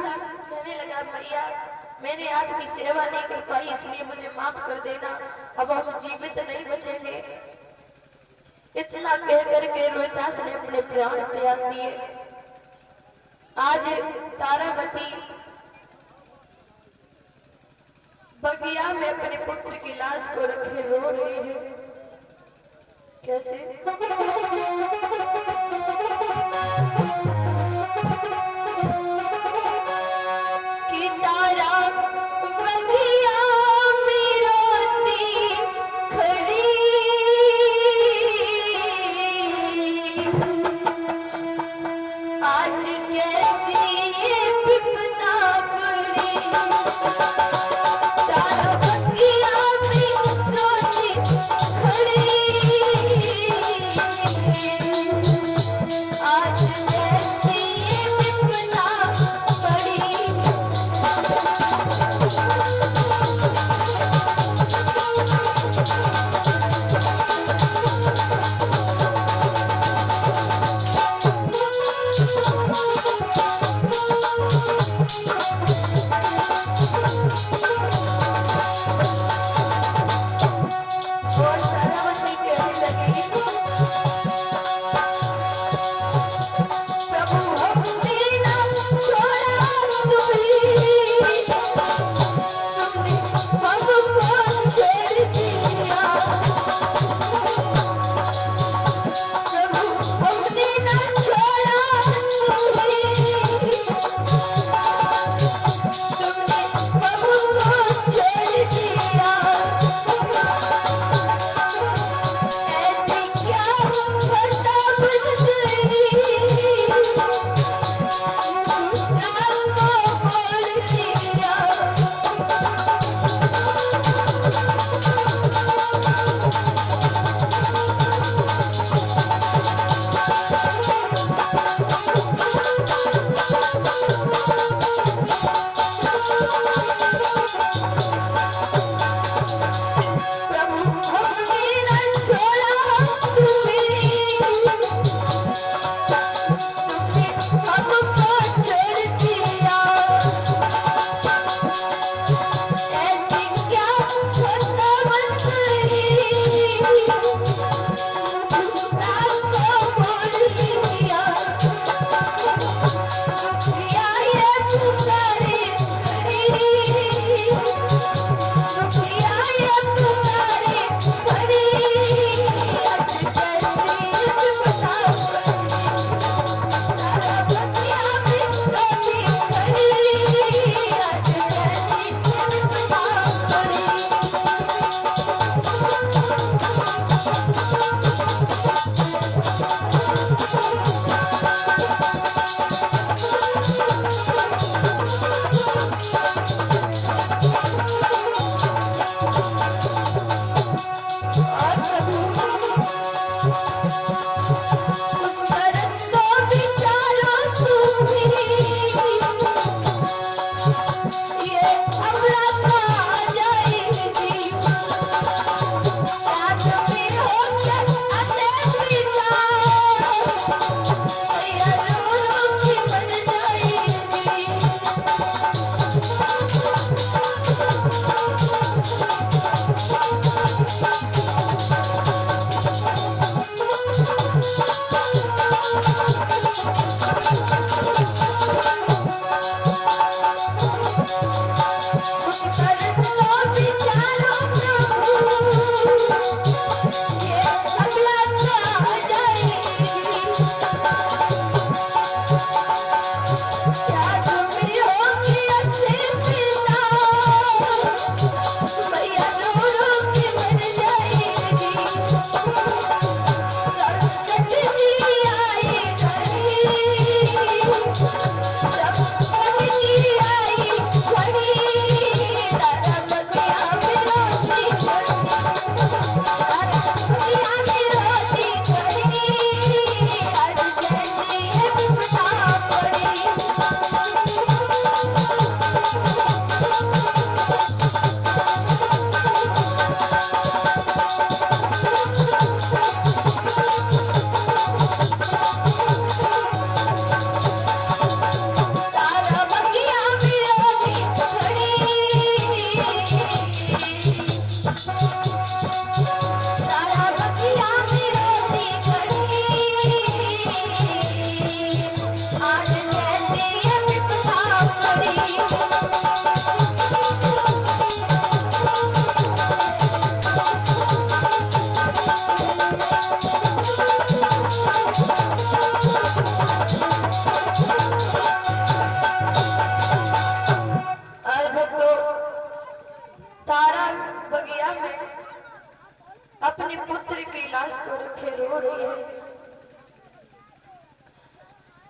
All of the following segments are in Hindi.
कहने लगा भैया मैंने आपकी सेवा नहीं कर पाई इसलिए मुझे माफ कर देना, अब हम जीवित नहीं बचेंगे। इतना कह करके रोहिदास ने अपने प्राण त्याग दिए। आज तारावती बगिया में अपने पुत्र की लाश को रखे रो रही है। कैसे? कि तारा बगिया में रोती खड़ी, आज कैसी ये विपदा पड़ी। तारा बगिया में रोती खड़ी, आज कैसी ये विपदा पड़ी। और तारावती कहने लगी प्रभु हमने ना छोड़ा तुम्हें, तुमने हमको छोड़ दिया। प्रभु हमने ना छोड़ा तुम्हें, तुमने हमको छोड़ दिया। ऐसी क्या बता बदली, आपको बोल दिया। प्रभु हमने ना छोड़ा तुम्हें, तुमने हमको छोड़ दिया। ऐसी क्या बता बदली, आपको बोल दिया। रुपया ये तुम्हारे खड़ी, रुपया ये तुम्हारे खड़ी, आज कैसी विपदा पड़ी। तारा बगिया में रोती खड़ी, आज कैसी विपदा पड़ी।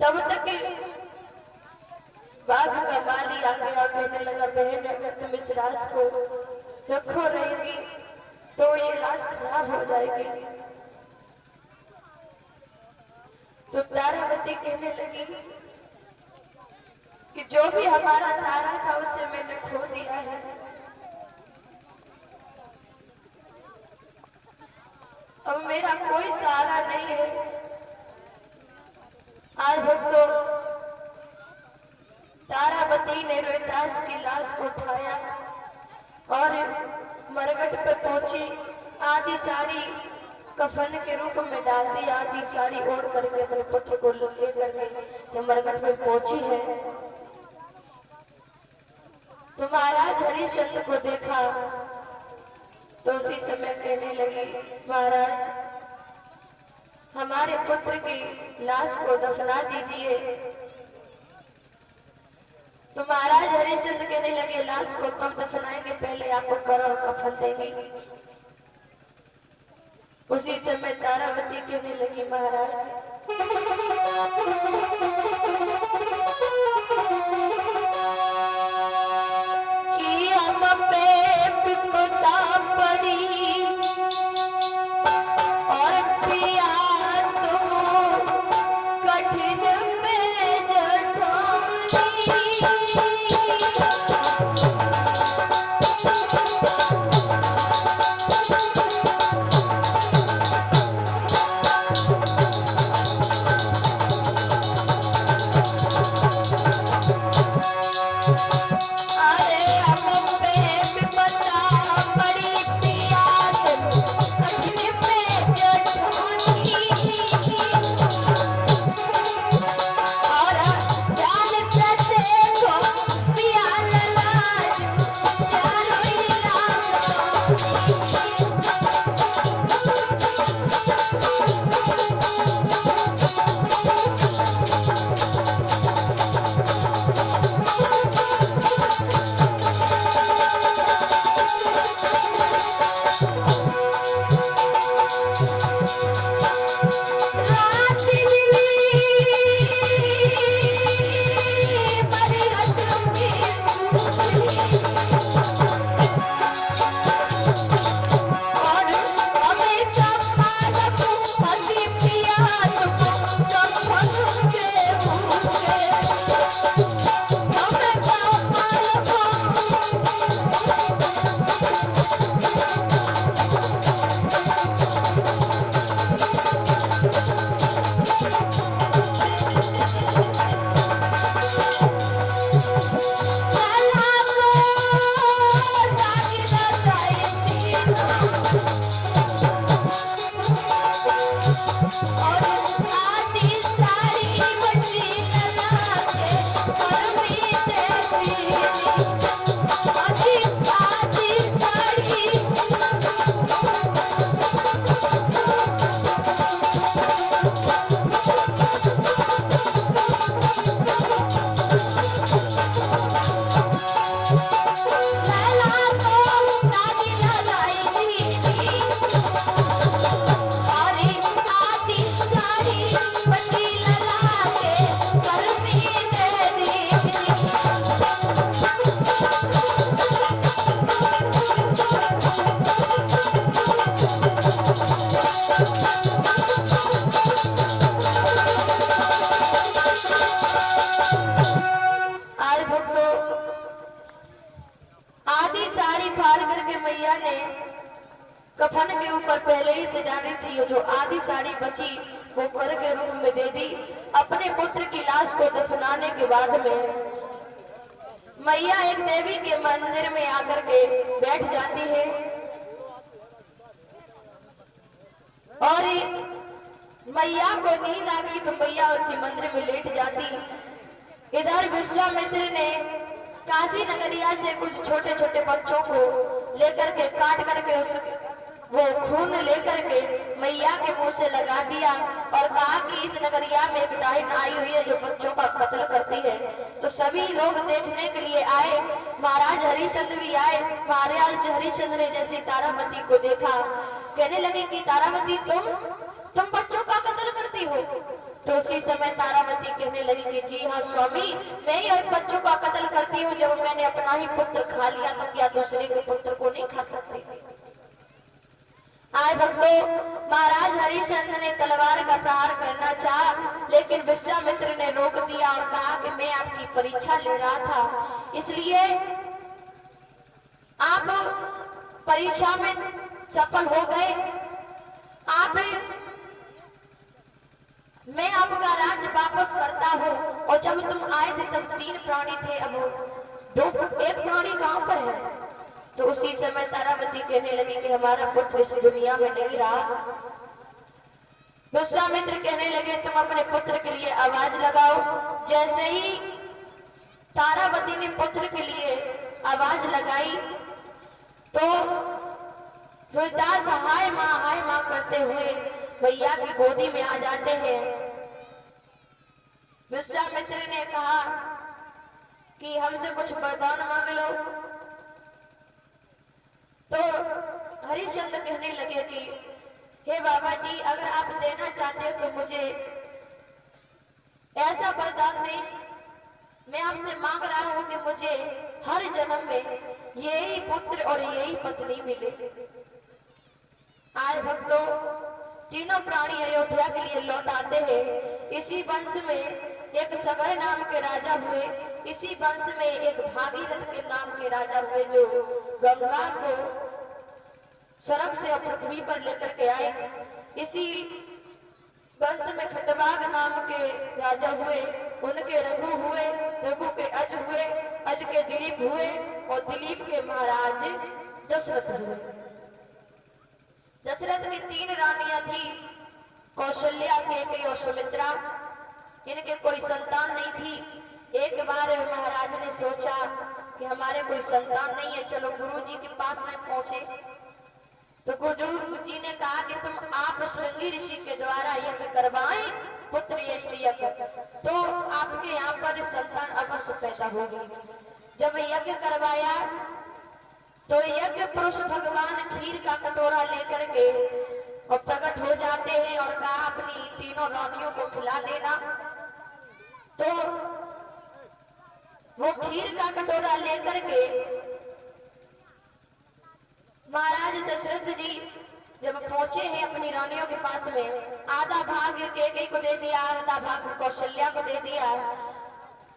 तब तक बाग का माली आ गया, कहने लगा बहन अगर तुम इस रास को रखो रहेगी तो ये लाश खराब हो जाएगी। तो तारावती कहने लगी कि जो भी हमारा सहारा था उसे मैंने खो दिया है। अब मेरा कोई सहारा नहीं है। आज भक्तों तारावती ने रोहितास की लाश को उठाया और मरघट पर पहुंची। आधी साड़ी कफन के रूप में डाल दी, आधी साड़ी ओढ़ करके अपने पुत्र को ले करके जब मरघट में पहुंची है तो महाराज हरिश्चंद्र को देखा तो उसी समय कहने लगी महाराज हमारे पुत्र की लाश को दफना दीजिए। तो महाराज हरिश्चंद्र कहने लगे लाश को कब दफनाएंगे, पहले आपको कर और कफन देंगे। उसी समय तारावती कहने लगी महाराज कि हम पे विपदा पड़ी और पिया तुम कठिन में जठानी। कफन के ऊपर पहले ही से डाली थी, जो आधी साड़ी बची वो कर के रूप में दे दी। अपने पुत्र की लाश को दफनाने के बाद में मैया एक देवी के मंदिर में आकर के बैठ जाती है और मैया को नींद आ गई तो मैया उसी मंदिर में लेट जाती। इधर विश्वामित्र ने काशी नगरिया से कुछ छोटे छोटे बच्चों को लेकर के काट करके उस वो खून लेकर के मैया के मुंह से लगा दिया और कहा कि इस नगरिया में एक डाइन आई हुई है जो बच्चों का कत्ल करती है। तो सभी लोग देखने के लिए आए, महाराज हरिश्चंद्र भी आए। महाराज हरिश्चंद्र ने जैसे तारावती को देखा कहने लगे कि तारावती तुम बच्चों का कत्ल करती हो। तो उसी समय तारावती कहने लगी कि जी हाँ स्वामी, मैं ही एक बच्चों का कत्ल करती हूँ। जब मैंने अपना ही पुत्र खा लिया तो क्या दूसरे के पुत्र को नहीं खा सकती। आए भक्तों, महाराज हरिश्चंद्र ने तलवार का प्रहार करना चाहा, लेकिन विश्वामित्र ने रोक दिया और कहा कि मैं आपकी परीक्षा ले रहा था, इसलिए आप परीक्षा में सफल हो गए। आप मैं आपका राज्य वापस करता हूँ। और जब तुम आए थे तब 3 प्राणी थे, अब एक प्राणी कहाँ पर है? तो उसी समय तारावती कहने लगी कि हमारा पुत्र इस दुनिया में नहीं रहा। विश्वामित्र कहने लगे तुम अपने पुत्र के लिए आवाज लगाओ। जैसे ही तारावती ने पुत्र के लिए आवाज लगाई तो रोहिदास हाय माँ करते हुए भैया की गोदी में आ जाते हैं। विश्वामित्र ने कहा कि हमसे कुछ वरदान मांग लो। तो हरिश्चंद्र कहने लगे कि हे बाबा जी, अगर आप देना चाहते हो तो मुझे ऐसा वरदान दें। मैं आपसे मांग रहा हूं कि मुझे हर जन्म में यही पुत्र और यही पत्नी मिले। आज भक्तों, तीनों प्राणी अयोध्या के लिए लौट आते हैं। इसी वंश में एक सगर नाम के राजा हुए। इसी वंश में एक भागीरथ के नाम के राजा हुए, जो गंगा को सड़क से पृथ्वी पर लेकर के आए। इसी वंश में खटवाग नाम के राजा हुए, उनके रघु हुए, रघु के अज हुए, अज के दिलीप हुए और दिलीप के महाराज दशरथ हुए। दशरथ की 3 रानियां थी, कौशल्या, केकई और सुमित्रा। इनके कोई संतान नहीं थी। एक बार महाराज ने सोचा कि हमारे कोई संतान नहीं है, चलो गुरुजी के पास में पहुंचे। तो गुरु जी ने कहा कि तुम आप श्रृंगी ऋषि के द्वारा यज्ञ करवाएं, पुत्र यष्ट यज्ञ, तो आपके यहाँ पर संतान अवश्य पैदा होगी। जब यज्ञ करवाया तो यज्ञ पुरुष भगवान खीर का कटोरा लेकर के और प्रकट हो जाते हैं और कहा अपनी तीनों रानियों को खिला देना। तो वो खीर का कटोरा लेकर के महाराज दशरथ जी जब पहुंचे हैं अपनी रानियों के पास में, आधा भाग केकई को दे दिया, आधा भाग कौशल्या को दे दिया।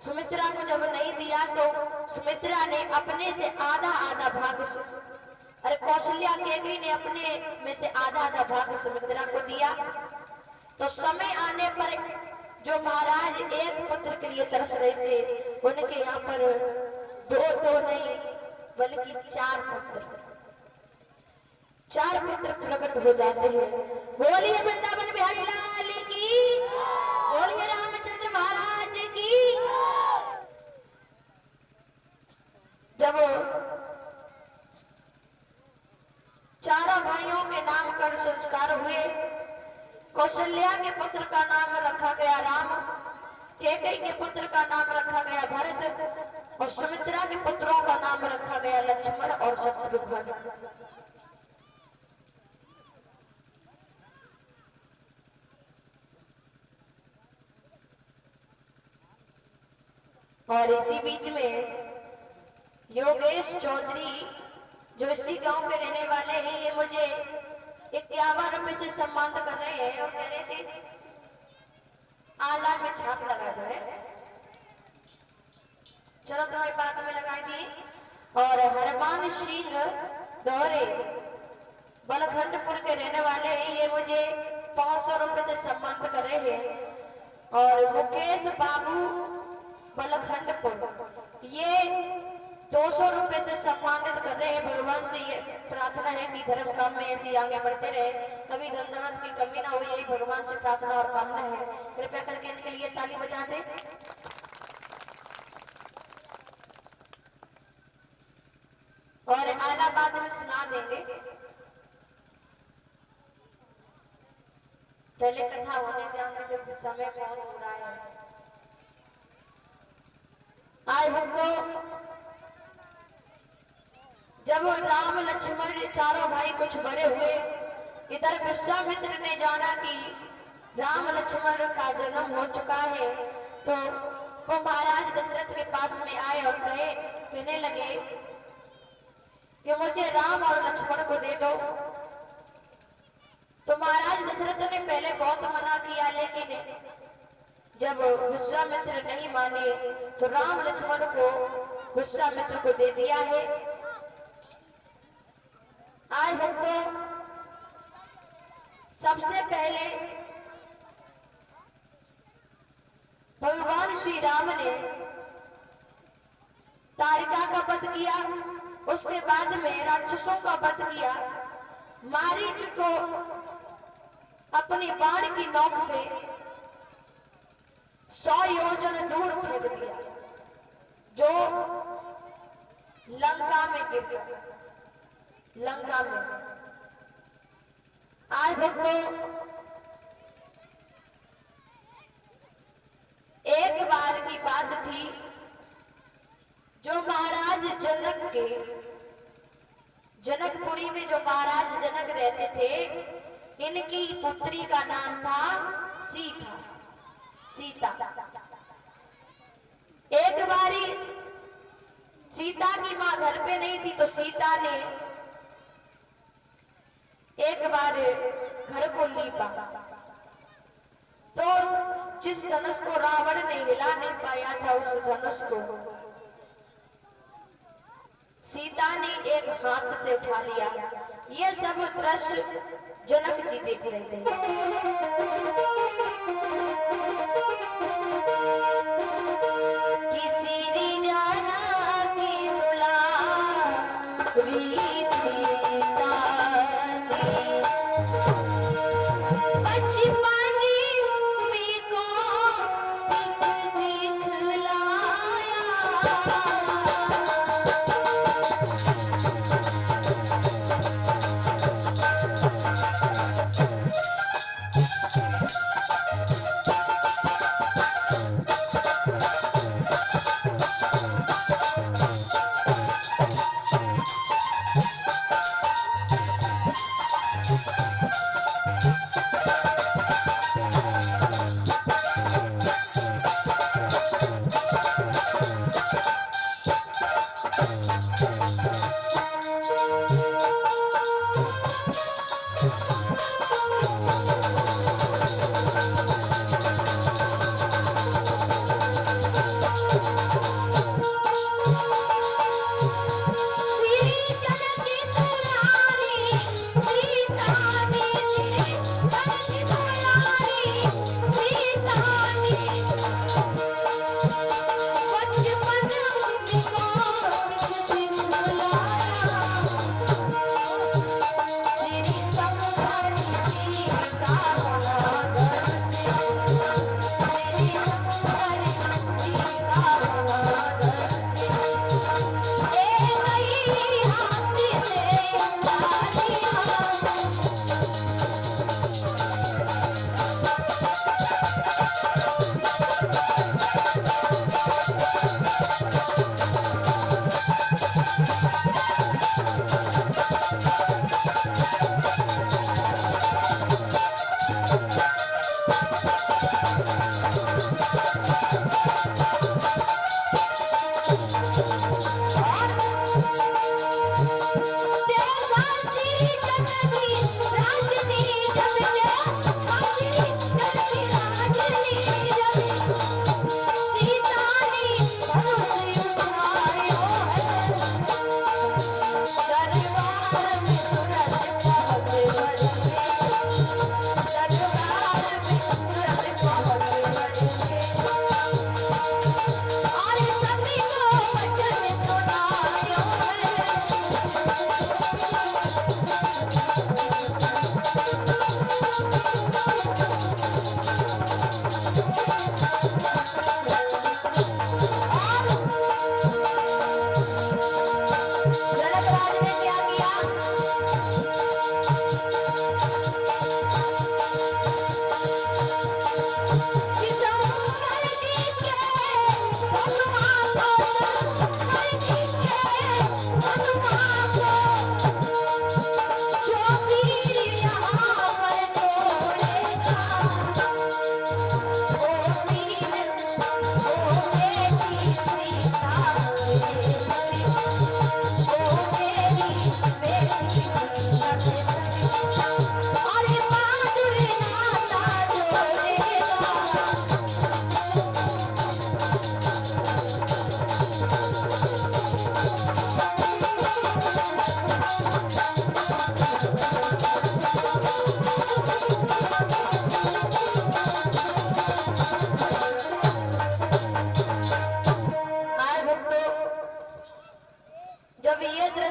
सुमित्रा को जब नहीं दिया तो सुमित्रा ने अपने से आधा आधा भाग, अरे कौशल्या केकई ने अपने में से आधा आधा भाग सुमित्रा को दिया। तो समय आने पर जो महाराज एक पुत्र के लिए तरस रहे थे, उनके यहाँ पर 2 नहीं बल्कि 4 पुत्र प्रकट हो जाते हैं। बोलिए वृंदावन बिहारी लाल की, बोलिए रामचंद्र महाराज की। जब चारों भाइयों के नाम कर संस्कार हुए, कौशल्या के पुत्र का नाम रखा गया राम, केकई के पुत्र का नाम रखा गया भरत और सुमित्रा के पुत्रों का नाम रखा गया लक्ष्मण और शत्रुघ्न। और इसी बीच में योगेश चौधरी, जो इसी गांव के रहने वाले हैं, ये मुझे 51 रुपए से सम्मानित कर रहे हैं और कह रहे थे आला में छाप लगा दो है। चलो तुम्हारी बात में लगा दी। और हरमान सिंह दोहरे बलखंडपुर के रहने वाले हैं, ये मुझे 500 रुपए से सम्मानित कर रहे हैं। और मुकेश बाबू बलखंडपुर, ये 200 रुपए से सम्मानित कर रहे हैं। भगवान से ये प्रार्थना है कि धर्म काम में ऐसी आगे बढ़ते रहे, कभी धन दौलत की कमी ना हो, यही भगवान से प्रार्थना और कामना है। कृपया करके इनके लिए ताली बजा दे। और आला बाद में सुना देंगे, पहले कथा होने जाने जो समय बहुत हो रहा है। आज भक्तों, जब राम लक्ष्मण चारों भाई कुछ बड़े हुए, इधर विश्वामित्र ने जाना कि राम लक्ष्मण का जन्म हो चुका है, तो वो महाराज दशरथ के पास में आए और कहने लगे कि मुझे राम और लक्ष्मण को दे दो। तो महाराज दशरथ ने पहले बहुत मना किया, लेकिन जब विश्वामित्र नहीं माने तो राम लक्ष्मण को विश्वामित्र को दे दिया है। आज भक्तों, सबसे पहले भगवान श्री राम ने तारिका का वध किया, उसके बाद में राक्षसों का वध किया। मारीच को अपनी बाण की नोक से 100 योजन दूर फेंक दिया, जो लंका में गिर गया। लंका में आज भक्तों, एक बार की बात थी, जो महाराज जनक के जनकपुरी में जो महाराज जनक रहते थे, इनकी पुत्री का नाम था सीता। सीता एक बारी सीता की मां घर पे नहीं थी, तो सीता ने एक बार घर को लीपा, तो जिस धनुष को रावण ने हिला नहीं पाया था, उस धनुष को सीता ने एक हाथ से उठा लिया। ये सब दृश्य जनक जी देख रहे थे। किसी जाना की दुलारी सीता ने बचपनी में को दिखलाया।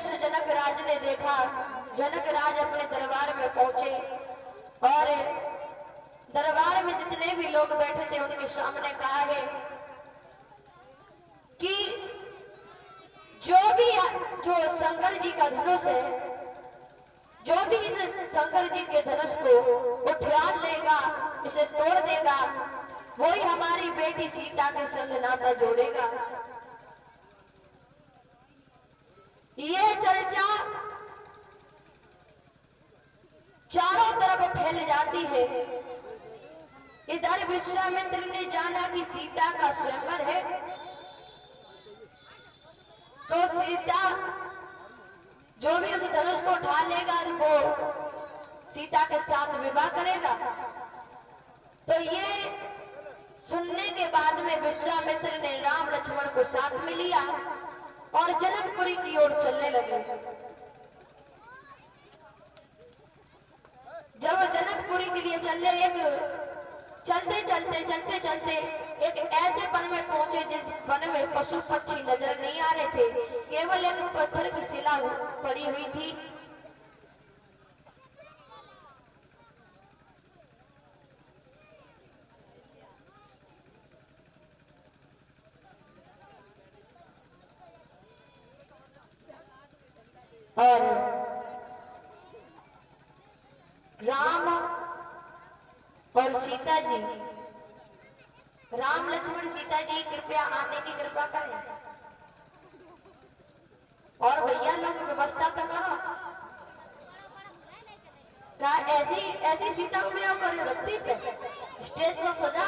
दृश्य जनक राज ने देखा। जनक राज अपने दरबार में पहुंचे और दरबार में जितने भी लोग बैठे थे उनके सामने कहा है कि जो शंकर जी का धनुष है, जो भी इस शंकर जी के धनुष को उठा लेगा, इसे तोड़ देगा, वही हमारी बेटी सीता के संग नाता जोड़ेगा। ये चर्चा चारों तरफ फैल जाती है। इधर विश्वामित्र ने जाना कि सीता का स्वयंवर है, तो सीता जो भी उस धनुष को उठा लेगा वो सीता के साथ विवाह करेगा। तो ये सुनने के बाद में विश्वामित्र ने राम लक्ष्मण को साथ में लिया और जनकपुरी की ओर चलने लगे। जब जनकपुरी के लिए चलते चलते एक ऐसे वन में पहुंचे जिस वन में पशु पक्षी नजर नहीं आ रहे थे, केवल एक पत्थर की शिला पड़ी हुई थी। और राम और सीता जी, राम लक्ष्मण सीता जी कृपया आने की कृपा करें और भैया लोग व्यवस्था तो करो। क्या ऐसी सीता को मैं कर रखती पे स्टेज पर सजा।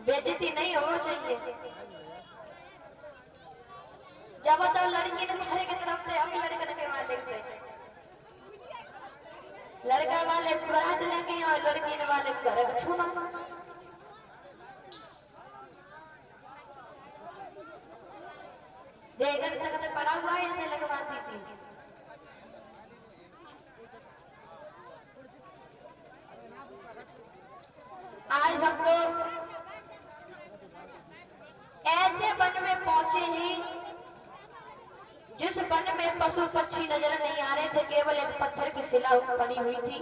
बेइज्जती नहीं होना चाहिए। जब तो लड़की ने घर की तरफ से अभी लड़के के वाले से लड़का वाले बारात लेके और लड़की ने वाले घर छूना। इधर तक पड़ा हुआ है, ऐसे लगवा दीजिए। आज भक्तों ऐसे वन में पहुंचे हैं जिस वन में पशु पक्षी नजर नहीं आ रहे थे, केवल एक पत्थर की शिला पड़ी हुई थी।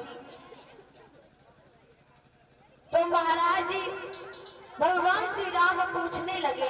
तो महाराज जी भगवान श्री राम पूछने लगे